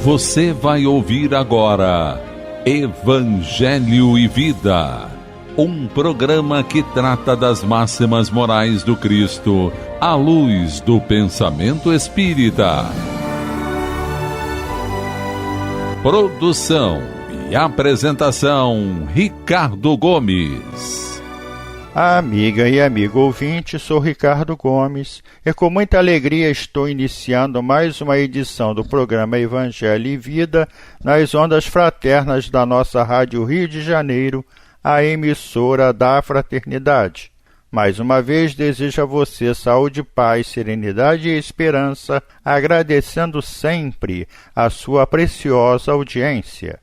Você vai ouvir agora Evangelho e Vida, um programa que trata das máximas morais do Cristo à luz do pensamento espírita. Produção e apresentação, Ricardo Gomes. Amiga e amigo ouvinte, sou Ricardo Gomes e com muita alegria estou iniciando mais uma edição do programa Evangelho e Vida nas ondas fraternas da nossa Rádio Rio de Janeiro, a emissora da Fraternidade. Mais uma vez desejo a você saúde, paz, serenidade e esperança, agradecendo sempre a sua preciosa audiência.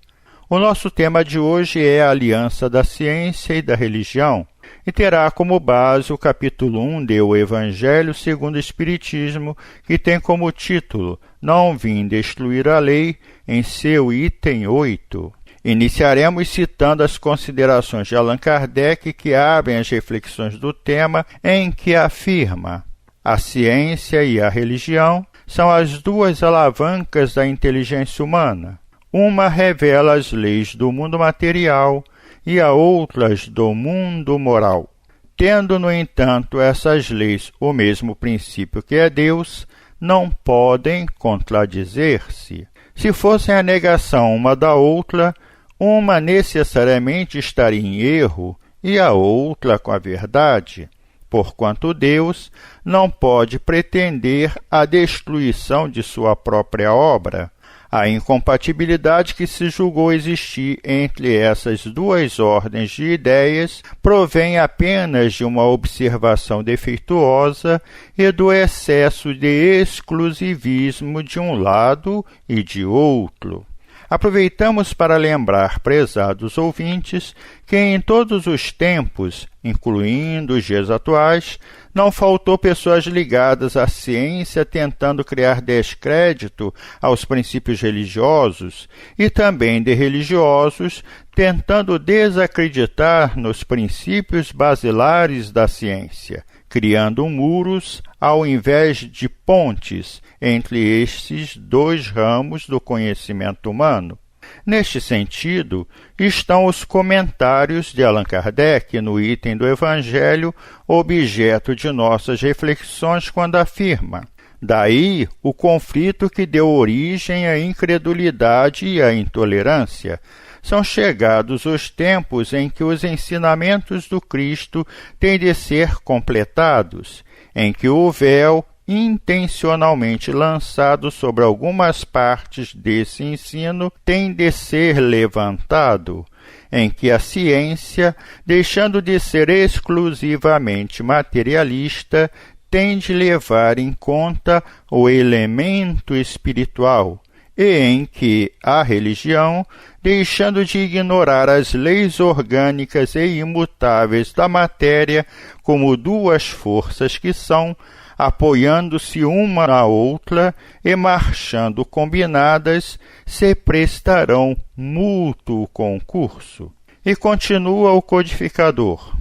O nosso tema de hoje é a aliança da ciência e da religião, e terá como base o capítulo 1 do Evangelho segundo o Espiritismo, que tem como título Não vim destruir a lei, em seu item 8. Iniciaremos citando as considerações de Allan Kardec, que abrem as reflexões do tema, em que afirma: a ciência e a religião são as duas alavancas da inteligência humana. Uma revela as leis do mundo material e a outras do mundo moral. Tendo, no entanto, essas leis o mesmo princípio que é Deus, não podem contradizer-se. Se fossem a negação uma da outra, uma necessariamente estaria em erro e a outra com a verdade, porquanto Deus não pode pretender a destruição de sua própria obra. A incompatibilidade que se julgou existir entre essas duas ordens de ideias provém apenas de uma observação defeituosa e do excesso de exclusivismo de um lado e de outro. Aproveitamos para lembrar, prezados ouvintes, que em todos os tempos, incluindo os dias atuais, não faltou pessoas ligadas à ciência tentando criar descrédito aos princípios religiosos e também de religiosos tentando desacreditar nos princípios basilares da ciência, criando muros ao invés de pontes entre estes dois ramos do conhecimento humano. Neste sentido, estão os comentários de Allan Kardec no item do Evangelho, objeto de nossas reflexões, quando afirma: daí o conflito que deu origem à incredulidade e à intolerância. São chegados os tempos em que os ensinamentos do Cristo têm de ser completados, em que o véu intencionalmente lançado sobre algumas partes desse ensino tem de ser levantado, em que a ciência, deixando de ser exclusivamente materialista, tem de levar em conta o elemento espiritual, e em que a religião, deixando de ignorar as leis orgânicas e imutáveis da matéria como duas forças que são, apoiando-se uma na outra e marchando combinadas, se prestarão mútuo concurso. E continua o codificador: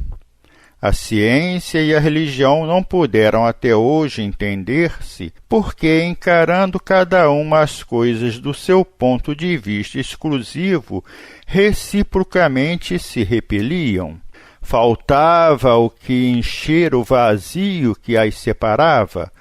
a ciência e a religião não puderam até hoje entender-se, porque, encarando cada uma as coisas do seu ponto de vista exclusivo, reciprocamente se repeliam. Faltava o que encher o vazio que as separava,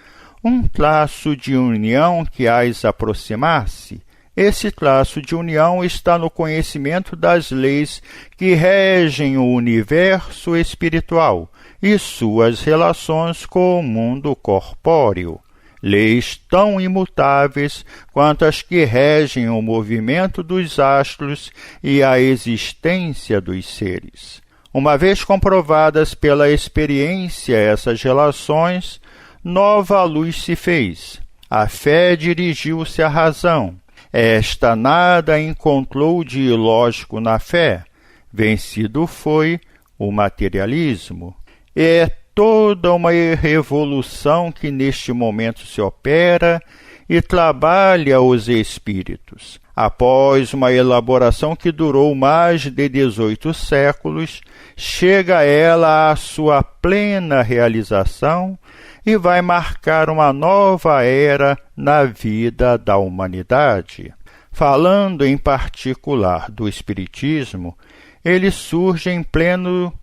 um traço de união que as aproximasse. Esse traço de união está no conhecimento das leis que regem o universo espiritual e suas relações com o mundo corpóreo. Leis tão imutáveis quanto as que regem o movimento dos astros e a existência dos seres. Uma vez comprovadas pela experiência essas relações, nova luz se fez. A fé dirigiu-se à razão. Esta nada encontrou de ilógico na fé. Vencido foi o materialismo. É toda uma revolução que neste momento se opera e trabalha os espíritos. Após uma elaboração que durou mais de 18 séculos, chega ela à sua plena realização e vai marcar uma nova era na vida da humanidade. Falando em particular do Espiritismo, ele surge em pleno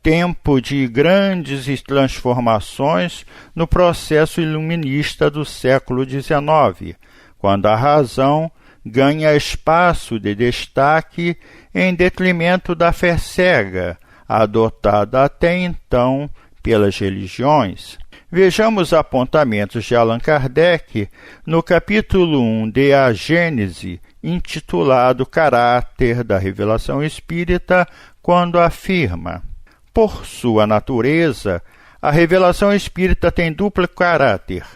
tempo de grandes transformações no processo iluminista do século XIX, quando a razão ganha espaço de destaque em detrimento da fé cega, adotada até então pelas religiões. Vejamos apontamentos de Allan Kardec no capítulo 1 de A Gênese, intitulado Caráter da Revelação Espírita, quando afirma: por sua natureza, a revelação espírita tem duplo caráter.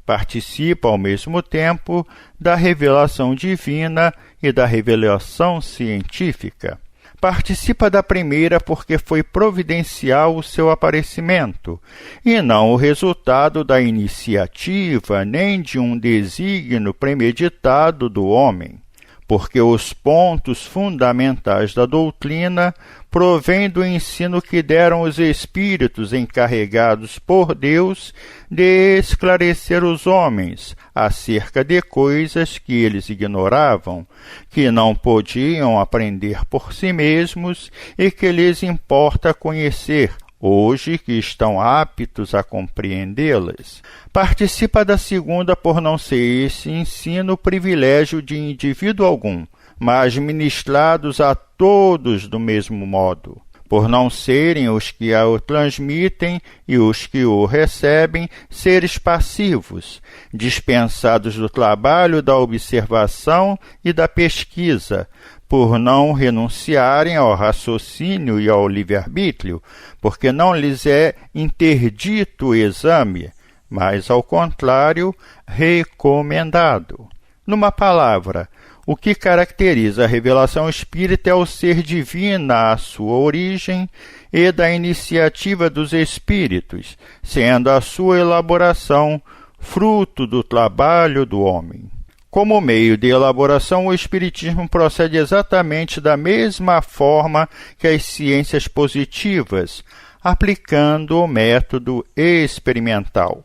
Participa ao mesmo tempo da revelação divina e da revelação científica. Participa da primeira porque foi providencial o seu aparecimento, e não o resultado da iniciativa nem de um desígnio premeditado do homem. Porque os pontos fundamentais da doutrina provêm do ensino que deram os espíritos encarregados por Deus de esclarecer os homens acerca de coisas que eles ignoravam, que não podiam aprender por si mesmos e que lhes importa conhecer, hoje que estão aptos a compreendê-las. Participa da segunda por não ser esse ensino privilégio de indivíduo algum, mas ministrados a todos do mesmo modo, por não serem os que o transmitem e os que o recebem seres passivos, dispensados do trabalho da observação e da pesquisa, por não renunciarem ao raciocínio e ao livre-arbítrio, porque não lhes é interdito o exame, mas, ao contrário, recomendado. Numa palavra, o que caracteriza a revelação espírita é o ser divina à sua origem e da iniciativa dos espíritos, sendo a sua elaboração fruto do trabalho do homem. Como meio de elaboração, o Espiritismo procede exatamente da mesma forma que as ciências positivas, aplicando o método experimental.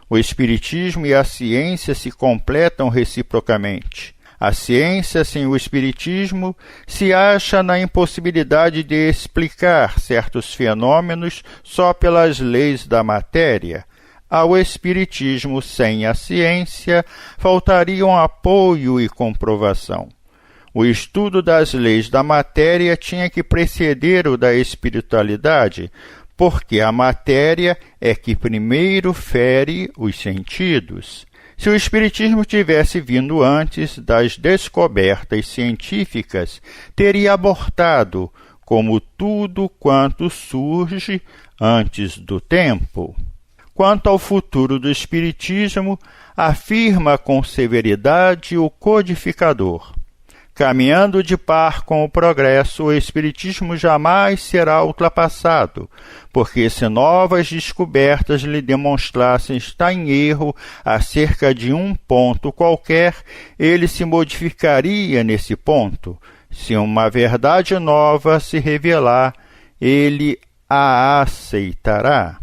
O Espiritismo e a ciência se completam reciprocamente. A ciência, sem o Espiritismo, se acha na impossibilidade de explicar certos fenômenos só pelas leis da matéria. Ao Espiritismo, sem a ciência, faltariam apoio e comprovação. O estudo das leis da matéria tinha que preceder o da espiritualidade, porque a matéria é que primeiro fere os sentidos. Se o Espiritismo tivesse vindo antes das descobertas científicas, teria abortado, como tudo quanto surge antes do tempo. Quanto ao futuro do Espiritismo, afirma com severidade o codificador: caminhando de par com o progresso, o Espiritismo jamais será ultrapassado, porque se novas descobertas lhe demonstrassem estar em erro acerca de um ponto qualquer, ele se modificaria nesse ponto. Se uma verdade nova se revelar, ele a aceitará.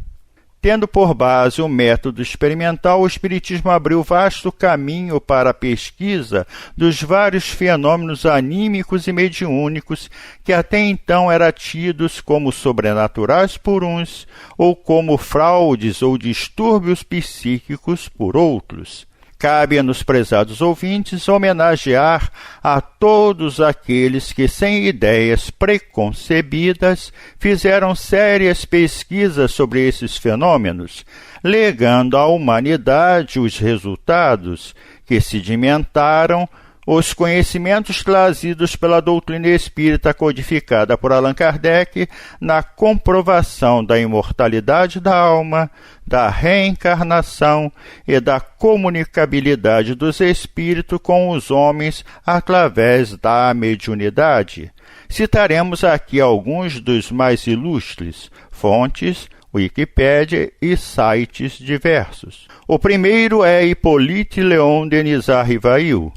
Tendo por base o método experimental, o Espiritismo abriu vasto caminho para a pesquisa dos vários fenômenos anímicos e mediúnicos que até então eram tidos como sobrenaturais por uns, ou como fraudes ou distúrbios psíquicos por outros. Cabe-nos, prezados ouvintes, homenagear a todos aqueles que, sem ideias preconcebidas, fizeram sérias pesquisas sobre esses fenômenos, legando à humanidade os resultados que sedimentaram os conhecimentos trazidos pela doutrina espírita codificada por Allan Kardec na comprovação da imortalidade da alma, da reencarnação e da comunicabilidade dos espíritos com os homens através da mediunidade. Citaremos aqui alguns dos mais ilustres fontes, Wikipédia e sites diversos. O primeiro é Hippolyte Léon Denisard Rivail.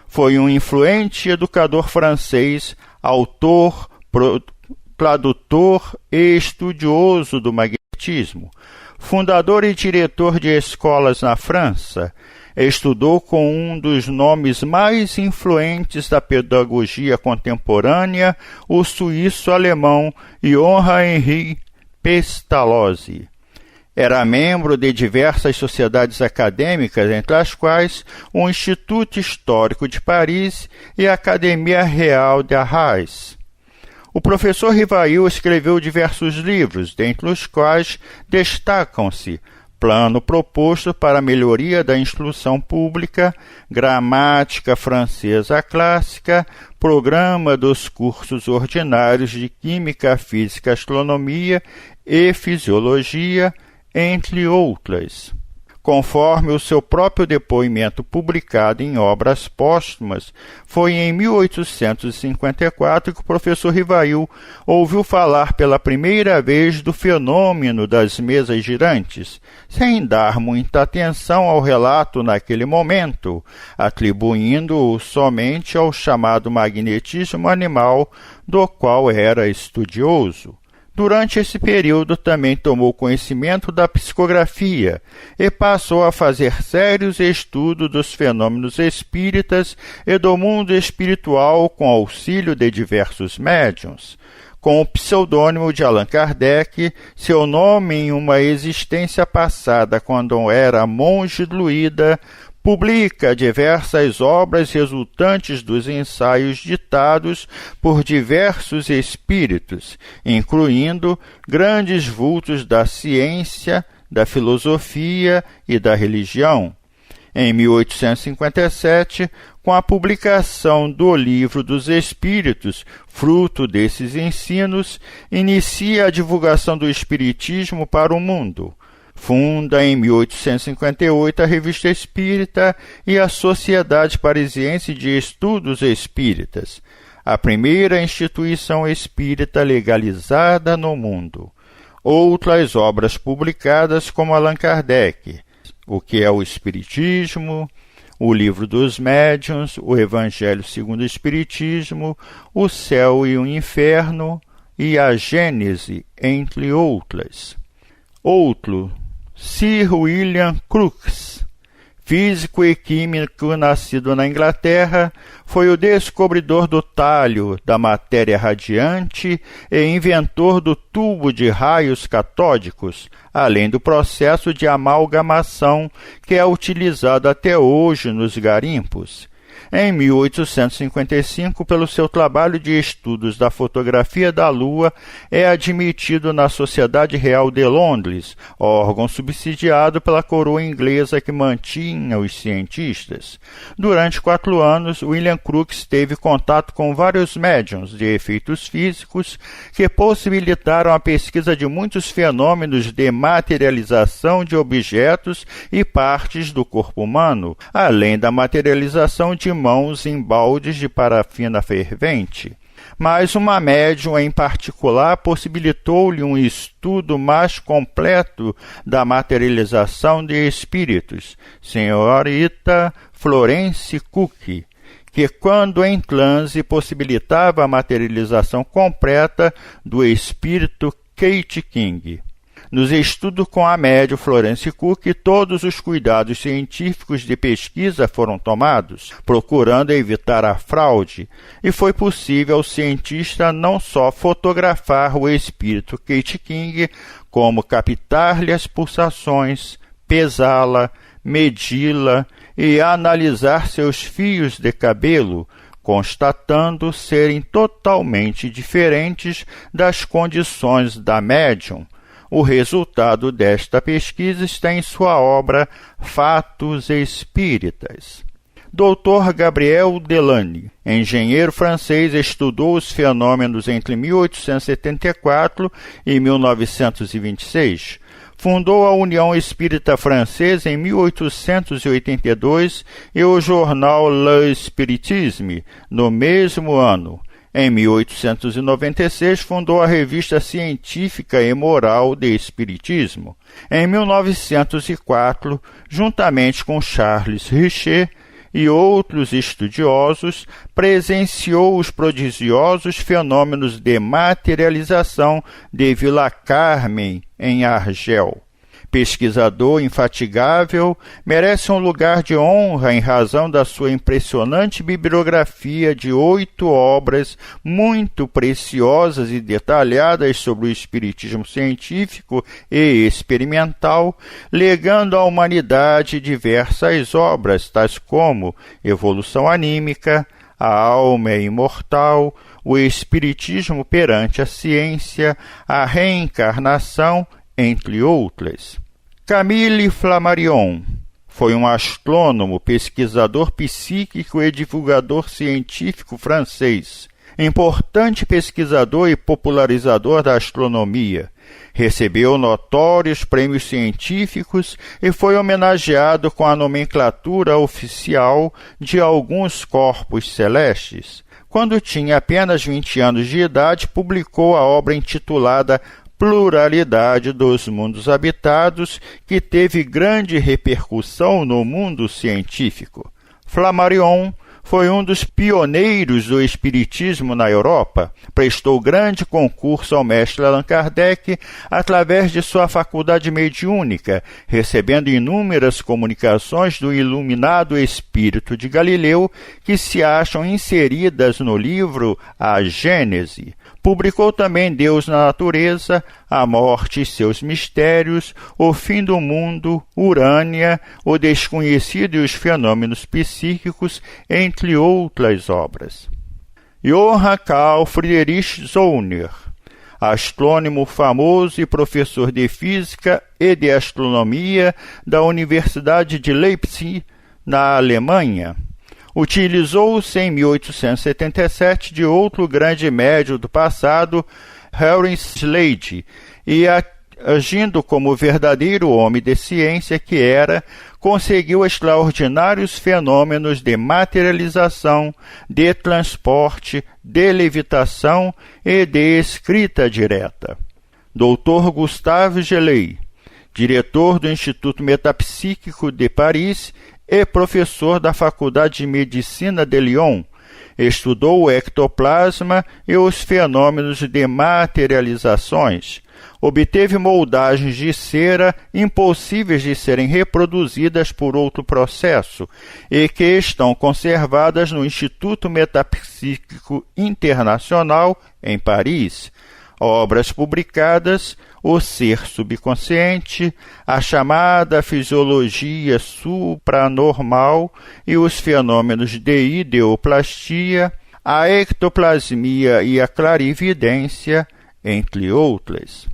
Foi um influente educador francês, autor, tradutor e estudioso do magnetismo espiritismo. Fundador e diretor de escolas na França, estudou com um dos nomes mais influentes da pedagogia contemporânea, o suíço-alemão Johann-Henri Pestalozzi. Era membro de diversas sociedades acadêmicas, entre as quais o Instituto Histórico de Paris e a Academia Real de Arras. O professor Rivail escreveu diversos livros, dentre os quais destacam-se Plano proposto para a melhoria da instrução pública, Gramática francesa clássica, Programa dos cursos ordinários de Química, Física, Astronomia e Fisiologia, entre outras. Conforme o seu próprio depoimento publicado em obras póstumas, foi em 1854 que o professor Rivail ouviu falar pela primeira vez do fenômeno das mesas girantes, sem dar muita atenção ao relato naquele momento, atribuindo-o somente ao chamado magnetismo animal, do qual era estudioso. Durante esse período também tomou conhecimento da psicografia e passou a fazer sérios estudos dos fenômenos espíritas e do mundo espiritual com auxílio de diversos médiuns. Com o pseudônimo de Allan Kardec, seu nome em uma existência passada quando era monge druida, publica diversas obras resultantes dos ensaios ditados por diversos espíritos, incluindo grandes vultos da ciência, da filosofia e da religião. Em 1857, com a publicação do Livro dos Espíritos, fruto desses ensinos, inicia a divulgação do Espiritismo para o mundo. Funda em 1858 a Revista Espírita e a Sociedade Parisiense de Estudos Espíritas, a primeira instituição espírita legalizada no mundo. Outras obras publicadas como Allan Kardec, O que é o Espiritismo, O Livro dos Médiuns, O Evangelho segundo o Espiritismo, O Céu e o Inferno e a Gênese, entre outras. Outro, Sir William Crookes, físico e químico nascido na Inglaterra, foi o descobridor do talho da matéria radiante e inventor do tubo de raios catódicos, além do processo de amalgamação que é utilizado até hoje nos garimpos. Em 1855, pelo seu trabalho de estudos da fotografia da Lua, é admitido na Sociedade Real de Londres, órgão subsidiado pela coroa inglesa que mantinha os cientistas. Durante 4 anos, William Crookes teve contato com vários médiuns de efeitos físicos que possibilitaram a pesquisa de muitos fenômenos de materialização de objetos e partes do corpo humano, além da materialização de mãos em baldes de parafina fervente. Mas uma médium em particular possibilitou-lhe um estudo mais completo da materialização de espíritos, senhorita Florence Cook, que quando em transe possibilitava a materialização completa do espírito Kate King. Nos estudos com a médium Florence Cook, todos os cuidados científicos de pesquisa foram tomados, procurando evitar a fraude, e foi possível ao cientista não só fotografar o espírito Kate King, como captar-lhe as pulsações, pesá-la, medi-la e analisar seus fios de cabelo, constatando serem totalmente diferentes das condições da médium. O resultado desta pesquisa está em sua obra Fatos Espíritas. Dr. Gabriel Delany, engenheiro francês, estudou os fenômenos entre 1874 e 1926. Fundou a União Espírita Francesa em 1882 e o jornal Le Spiritisme no mesmo ano. Em 1896, fundou a Revista Científica e Moral de Espiritismo. Em 1904, juntamente com Charles Richer, e outros estudiosos, presenciou os prodigiosos fenômenos de materialização de Vila Carmen, em Argel. Pesquisador infatigável, merece um lugar de honra em razão da sua impressionante bibliografia de 8 obras muito preciosas e detalhadas sobre o espiritismo científico e experimental, legando à humanidade diversas obras, tais como Evolução Anímica, A Alma é Imortal, O Espiritismo perante a Ciência, A Reencarnação, entre outras. Camille Flammarion foi um astrônomo, pesquisador psíquico e divulgador científico francês, importante pesquisador e popularizador da astronomia. Recebeu notórios prêmios científicos e foi homenageado com a nomenclatura oficial de alguns corpos celestes. Quando tinha apenas 20 anos de idade, publicou a obra intitulada Pluralidade dos Mundos Habitados, que teve grande repercussão no mundo científico. Flammarion foi um dos pioneiros do espiritismo na Europa, prestou grande concurso ao mestre Allan Kardec através de sua faculdade mediúnica, recebendo inúmeras comunicações do iluminado espírito de Galileu, que se acham inseridas no livro A Gênese. Publicou também Deus na Natureza, A Morte e Seus Mistérios, O Fim do Mundo, Urânia, O Desconhecido e os Fenômenos Psíquicos, entre outras obras. Johann Carl Friedrich Zollner, astrônomo famoso e professor de Física e de Astronomia da Universidade de Leipzig, na Alemanha. Utilizou-se em 1877 de outro grande médium do passado, Heinrich Slade, e agindo como verdadeiro homem de ciência que era, conseguiu extraordinários fenômenos de materialização, de transporte, de levitação e de escrita direta. Dr. Gustave Geley, diretor do Instituto Metapsíquico de Paris e professor da Faculdade de Medicina de Lyon, estudou o ectoplasma e os fenômenos de materializações. Obteve moldagens de cera impossíveis de serem reproduzidas por outro processo e que estão conservadas no Instituto Metapsíquico Internacional, em Paris. Obras publicadas: O Ser Subconsciente, A Chamada Fisiologia Supranormal e os Fenômenos de Ideoplastia, A Ectoplasmia e a Clarividência, entre outras.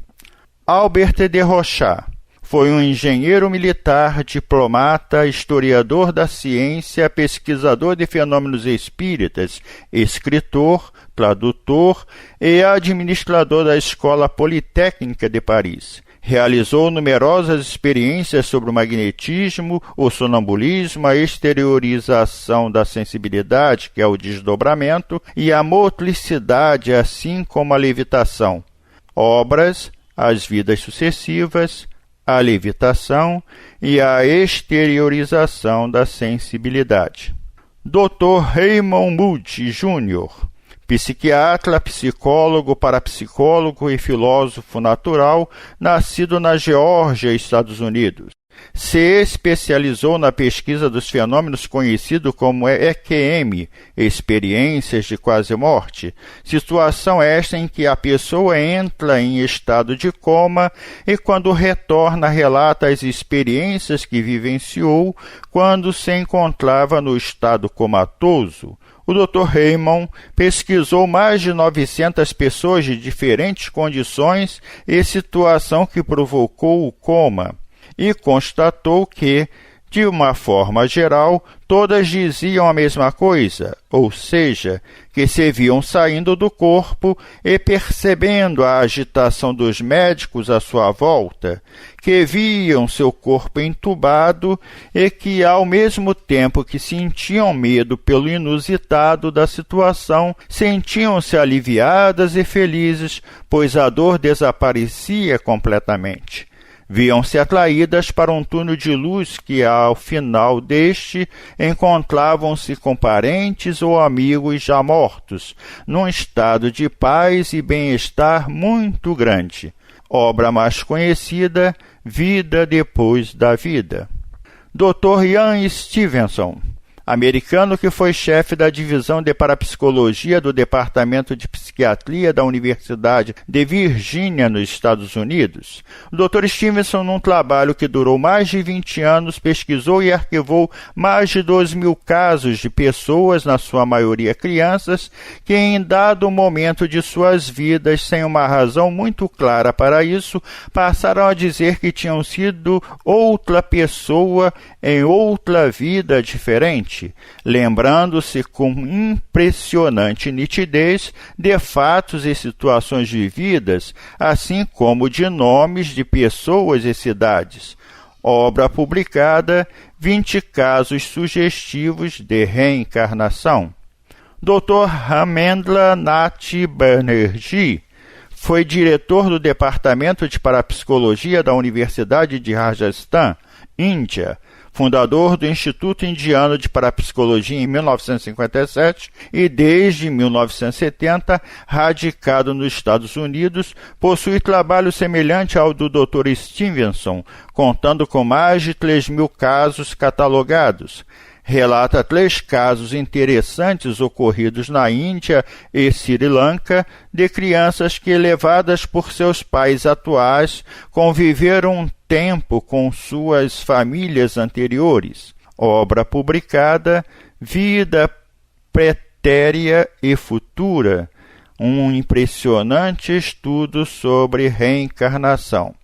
Albert de Rochat foi um engenheiro militar, diplomata, historiador da ciência, pesquisador de fenômenos espíritas, escritor, tradutor e administrador da Escola Politécnica de Paris. Realizou numerosas experiências sobre o magnetismo, o sonambulismo, a exteriorização da sensibilidade, que é o desdobramento, e a motricidade, assim como a levitação. Obras: As Vidas Sucessivas, A Levitação e a Exteriorização da Sensibilidade. Dr. Raymond Moody Jr., psiquiatra, psicólogo, parapsicólogo e filósofo natural, nascido na Geórgia, Estados Unidos. Se especializou na pesquisa dos fenômenos conhecidos como EQM, experiências de quase-morte, situação esta em que a pessoa entra em estado de coma e, quando retorna, relata as experiências que vivenciou quando se encontrava no estado comatoso. O Dr. Raymond pesquisou mais de 900 pessoas de diferentes condições e situação que provocou o coma, e constatou que, de uma forma geral, todas diziam a mesma coisa, ou seja, que se viam saindo do corpo e percebendo a agitação dos médicos à sua volta, que viam seu corpo entubado e que, ao mesmo tempo que sentiam medo pelo inusitado da situação, sentiam-se aliviadas e felizes, pois a dor desaparecia completamente. Viam-se atraídas para um túnel de luz que, ao final deste, encontravam-se com parentes ou amigos já mortos, num estado de paz e bem-estar muito grande. Obra mais conhecida, Vida Depois da Vida. Dr. Ian Stevenson, americano que foi chefe da divisão de parapsicologia do Departamento de Psiquiatria da Universidade de Virgínia, nos Estados Unidos. O Dr. Stevenson, num trabalho que durou mais de 20 anos, pesquisou e arquivou mais de 12.000 casos de pessoas, na sua maioria crianças, que em dado momento de suas vidas, sem uma razão muito clara para isso, passaram a dizer que tinham sido outra pessoa em outra vida diferente, lembrando-se com impressionante nitidez de fatos e situações vividas, assim como de nomes de pessoas e cidades. Obra publicada, 20 casos sugestivos de reencarnação. Dr. Ramendra Nath Banerjee foi diretor do Departamento de Parapsicologia da Universidade de Rajasthan, Índia, fundador do Instituto Indiano de Parapsicologia em 1957 e, desde 1970, radicado nos Estados Unidos, possui trabalho semelhante ao do Dr. Stevenson, contando com mais de 3.000 casos catalogados. Relata 3 casos interessantes ocorridos na Índia e Sri Lanka de crianças que, levadas por seus pais atuais, conviveram um tempo com suas famílias anteriores. Obra publicada, Vida Pretéria e Futura, um impressionante estudo sobre reencarnação.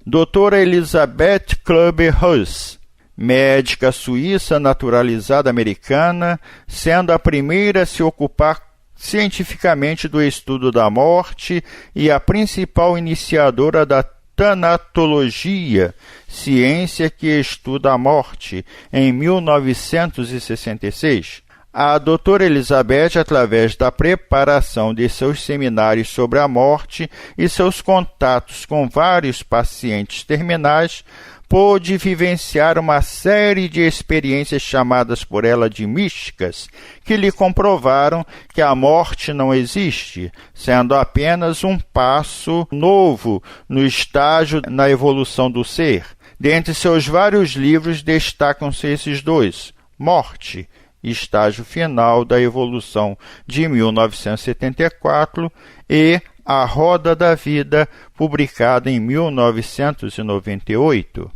Doutora Elizabeth Kluber-Huss, médica suíça naturalizada americana, sendo a primeira a se ocupar cientificamente do estudo da morte e a principal iniciadora da tanatologia, ciência que estuda a morte, em 1966. A doutora Elizabeth, através da preparação de seus seminários sobre a morte e seus contatos com vários pacientes terminais, pôde vivenciar uma série de experiências chamadas por ela de místicas, que lhe comprovaram que a morte não existe, sendo apenas um passo novo no estágio na evolução do ser. Dentre seus vários livros destacam-se esses 2, Morte, Estágio Final da Evolução, de 1974, e A Roda da Vida, publicada em 1998.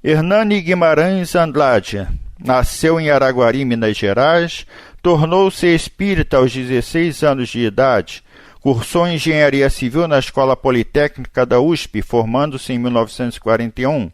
Hernani Guimarães Andrade nasceu em Araguari, Minas Gerais, tornou-se espírita aos 16 anos de idade, cursou Engenharia Civil na Escola Politécnica da USP, formando-se em 1941.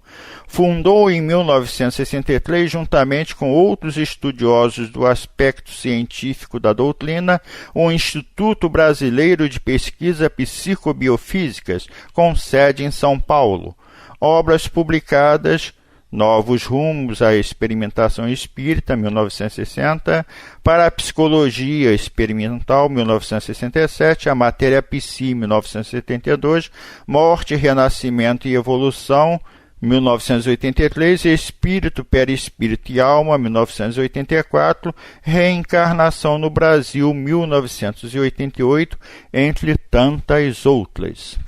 Fundou em 1963, juntamente com outros estudiosos do aspecto científico da doutrina, o Instituto Brasileiro de Pesquisa Psicobiofísicas, com sede em São Paulo. Obras publicadas: Novos Rumos à Experimentação Espírita, 1960, Parapsicologia Experimental, 1967, A Matéria Psi, 1972, Morte, Renascimento e Evolução, 1983, Espírito, Perispírito e Alma, 1984, Reencarnação no Brasil, 1988, entre tantas outras.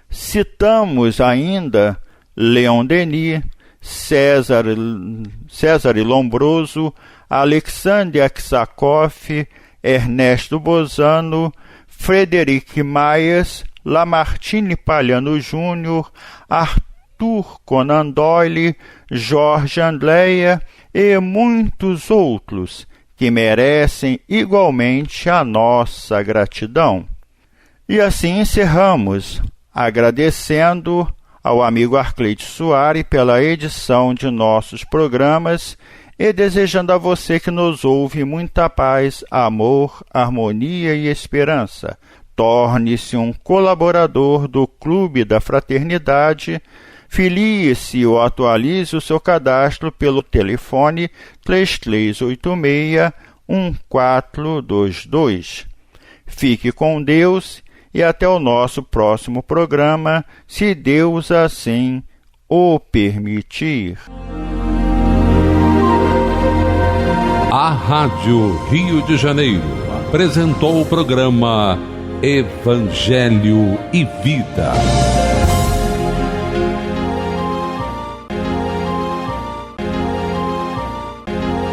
Citamos ainda Leon Denis, César Lombroso, Alexander Aksakoff, Ernesto Bozano, Frederic Myers, Lamartine Palhano Jr., Arthur Conan Doyle, Jorge Andréa e muitos outros que merecem igualmente a nossa gratidão. E assim encerramos, agradecendo ao amigo Arcleide Soares pela edição de nossos programas e desejando a você que nos ouve muita paz, amor, harmonia e esperança. Torne-se um colaborador do Clube da Fraternidade, filie-se ou atualize o seu cadastro pelo telefone 3386-1422. Fique com Deus e até o nosso próximo programa, se Deus assim o permitir. A Rádio Rio de Janeiro apresentou o programa Evangelho e Vida.